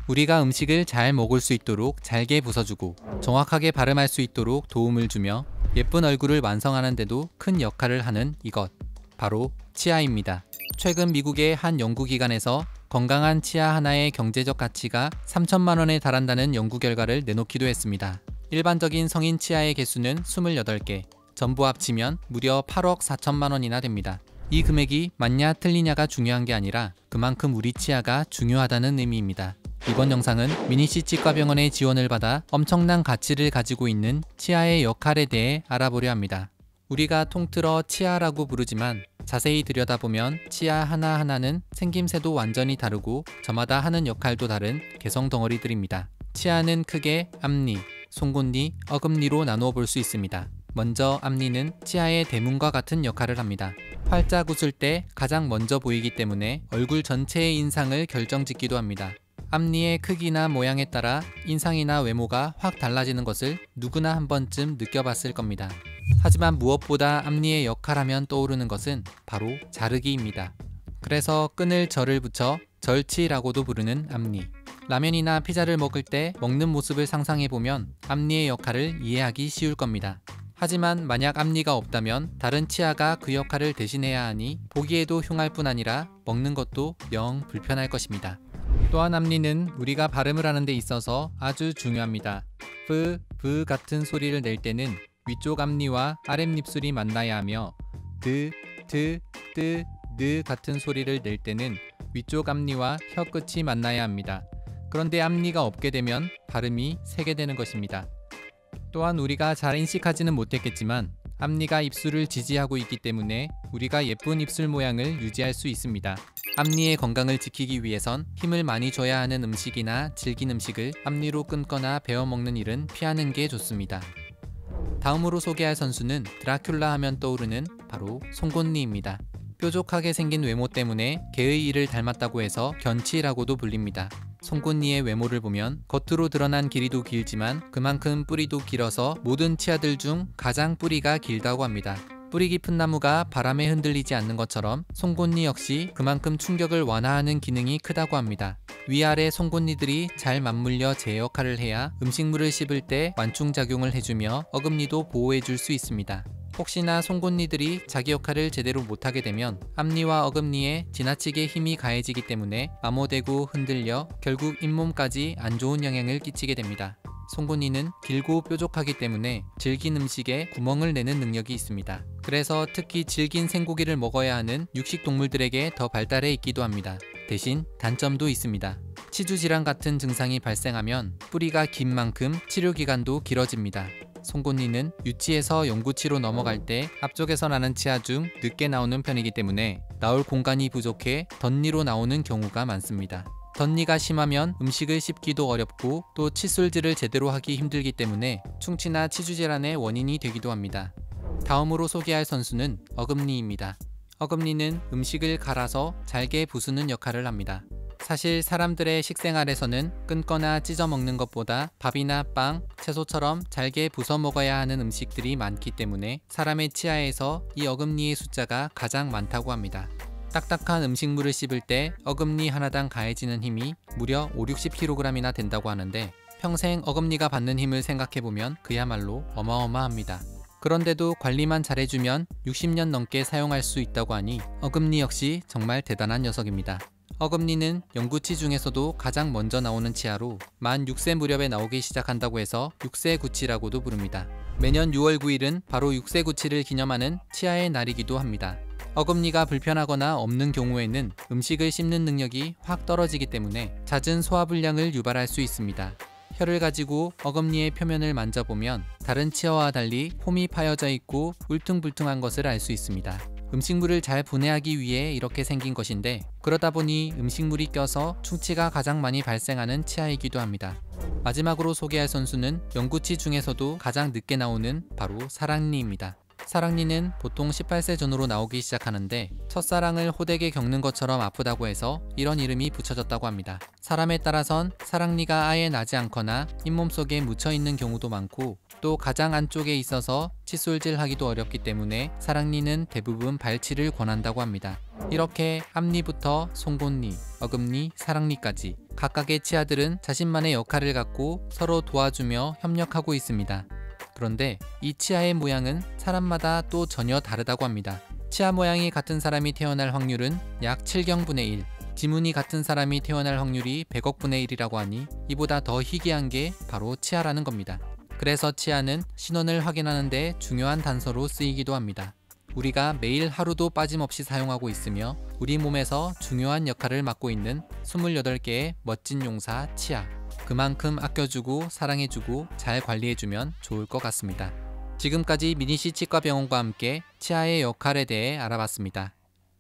우리가 음식을 잘 먹을 수 있도록 잘게 부숴주고 정확하게 발음할 수 있도록 도움을 주며 예쁜 얼굴을 완성하는 데도 큰 역할을 하는 이것, 바로 치아입니다. 최근 미국의 한 연구기관에서 건강한 치아 하나의 경제적 가치가 3천만 원에 달한다는 연구 결과를 내놓기도 했습니다. 일반적인 성인 치아의 개수는 28개, 전부 합치면 무려 8억 4천만 원이나 됩니다. 이 금액이 맞냐 틀리냐가 중요한 게 아니라 그만큼 우리 치아가 중요하다는 의미입니다. 이번 영상은 미니시 치과병원의 지원을 받아 엄청난 가치를 가지고 있는 치아의 역할에 대해 알아보려 합니다. 우리가 통틀어 치아라고 부르지만 자세히 들여다보면 치아 하나하나는 생김새도 완전히 다르고 저마다 하는 역할도 다른 개성 덩어리들입니다. 치아는 크게 앞니, 송곳니, 어금니로 나누어 볼 수 있습니다. 먼저 앞니는 치아의 대문과 같은 역할을 합니다. 활짝 웃을 때 가장 먼저 보이기 때문에 얼굴 전체의 인상을 결정짓기도 합니다. 앞니의 크기나 모양에 따라 인상이나 외모가 확 달라지는 것을 누구나 한 번쯤 느껴봤을 겁니다. 하지만 무엇보다 앞니의 역할하면 떠오르는 것은 바로 자르기입니다. 그래서 끈을 절을 붙여 절치라고도 부르는 앞니. 라면이나 피자를 먹을 때 먹는 모습을 상상해보면 앞니의 역할을 이해하기 쉬울 겁니다. 하지만 만약 앞니가 없다면 다른 치아가 그 역할을 대신해야 하니 보기에도 흉할 뿐 아니라 먹는 것도 영 불편할 것입니다. 또한 앞니는 우리가 발음을 하는 데 있어서 아주 중요합니다. 브 같은 소리를 낼 때는 위쪽 앞니와 아랫입술이 만나야 하며 드, 트, 뜨, 느 같은 소리를 낼 때는 위쪽 앞니와 혀 끝이 만나야 합니다. 그런데 앞니가 없게 되면 발음이 세게 되는 것입니다. 또한 우리가 잘 인식하지는 못했겠지만 앞니가 입술을 지지하고 있기 때문에 우리가 예쁜 입술 모양을 유지할 수 있습니다. 앞니의 건강을 지키기 위해선 힘을 많이 줘야 하는 음식이나 질긴 음식을 앞니로 끊거나 베어 먹는 일은 피하는 게 좋습니다. 다음으로 소개할 선수는 드라큘라 하면 떠오르는 바로 송곳니입니다. 뾰족하게 생긴 외모 때문에 개의 이를 닮았다고 해서 견치라고도 불립니다. 송곳니의 외모를 보면 겉으로 드러난 길이도 길지만 그만큼 뿌리도 길어서 모든 치아들 중 가장 뿌리가 길다고 합니다. 뿌리 깊은 나무가 바람에 흔들리지 않는 것처럼 송곳니 역시 그만큼 충격을 완화하는 기능이 크다고 합니다. 위아래 송곳니들이 잘 맞물려 제 역할을 해야 음식물을 씹을 때 완충작용을 해주며 어금니도 보호해줄 수 있습니다. 혹시나 송곳니들이 자기 역할을 제대로 못하게 되면 앞니와 어금니에 지나치게 힘이 가해지기 때문에 마모되고 흔들려 결국 잇몸까지 안 좋은 영향을 끼치게 됩니다. 송곳니는 길고 뾰족하기 때문에 질긴 음식에 구멍을 내는 능력이 있습니다. 그래서 특히 질긴 생고기를 먹어야 하는 육식동물들에게 더 발달해 있기도 합니다. 대신 단점도 있습니다. 치주질환 같은 증상이 발생하면 뿌리가 긴 만큼 치료기간도 길어집니다. 송곳니는 유치에서 영구치로 넘어갈 때 앞쪽에서 나는 치아 중 늦게 나오는 편이기 때문에 나올 공간이 부족해 덧니로 나오는 경우가 많습니다. 덧니가 심하면 음식을 씹기도 어렵고 또 칫솔질을 제대로 하기 힘들기 때문에 충치나 치주질환의 원인이 되기도 합니다. 다음으로 소개할 선수는 어금니입니다. 어금니는 음식을 갈아서 잘게 부수는 역할을 합니다. 사실 사람들의 식생활에서는 끊거나 찢어 먹는 것보다 밥이나 빵, 채소처럼 잘게 부숴 먹어야 하는 음식들이 많기 때문에 사람의 치아에서 이 어금니의 숫자가 가장 많다고 합니다. 딱딱한 음식물을 씹을 때 어금니 하나당 가해지는 힘이 무려 5-60kg이나 된다고 하는데 평생 어금니가 받는 힘을 생각해보면 그야말로 어마어마합니다. 그런데도 관리만 잘해주면 60년 넘게 사용할 수 있다고 하니 어금니 역시 정말 대단한 녀석입니다. 어금니는 영구치 중에서도 가장 먼저 나오는 치아로 만 6세 무렵에 나오기 시작한다고 해서 6세구치라고도 부릅니다. 매년 6월 9일은 바로 6세구치를 기념하는 치아의 날이기도 합니다. 어금니가 불편하거나 없는 경우에는 음식을 씹는 능력이 확 떨어지기 때문에 잦은 소화불량을 유발할 수 있습니다. 혀를 가지고 어금니의 표면을 만져보면 다른 치아와 달리 홈이 파여져 있고 울퉁불퉁한 것을 알 수 있습니다. 음식물을 잘 분해하기 위해 이렇게 생긴 것인데 그러다 보니 음식물이 껴서 충치가 가장 많이 발생하는 치아이기도 합니다. 마지막으로 소개할 선수는 영구치 중에서도 가장 늦게 나오는 바로 사랑니입니다. 사랑니는 보통 18세 전후로 나오기 시작하는데 첫사랑을 호되게 겪는 것처럼 아프다고 해서 이런 이름이 붙여졌다고 합니다. 사람에 따라선 사랑니가 아예 나지 않거나 잇몸 속에 묻혀 있는 경우도 많고 또 가장 안쪽에 있어서 칫솔질하기도 어렵기 때문에 사랑니는 대부분 발치를 권한다고 합니다. 이렇게 앞니부터 송곳니, 어금니, 사랑니까지 각각의 치아들은 자신만의 역할을 갖고 서로 도와주며 협력하고 있습니다. 그런데 이 치아의 모양은 사람마다 또 전혀 다르다고 합니다. 치아 모양이 같은 사람이 태어날 확률은 약 7경분의 1, 지문이 같은 사람이 태어날 확률이 100억분의 1이라고 하니 이보다 더 희귀한 게 바로 치아라는 겁니다. 그래서 치아는 신원을 확인하는 데 중요한 단서로 쓰이기도 합니다. 우리가 매일 하루도 빠짐없이 사용하고 있으며 우리 몸에서 중요한 역할을 맡고 있는 28개의 멋진 용사 치아. 그만큼 아껴주고 사랑해주고 잘 관리해주면 좋을 것 같습니다. 지금까지 미니시 치과병원과 함께 치아의 역할에 대해 알아봤습니다.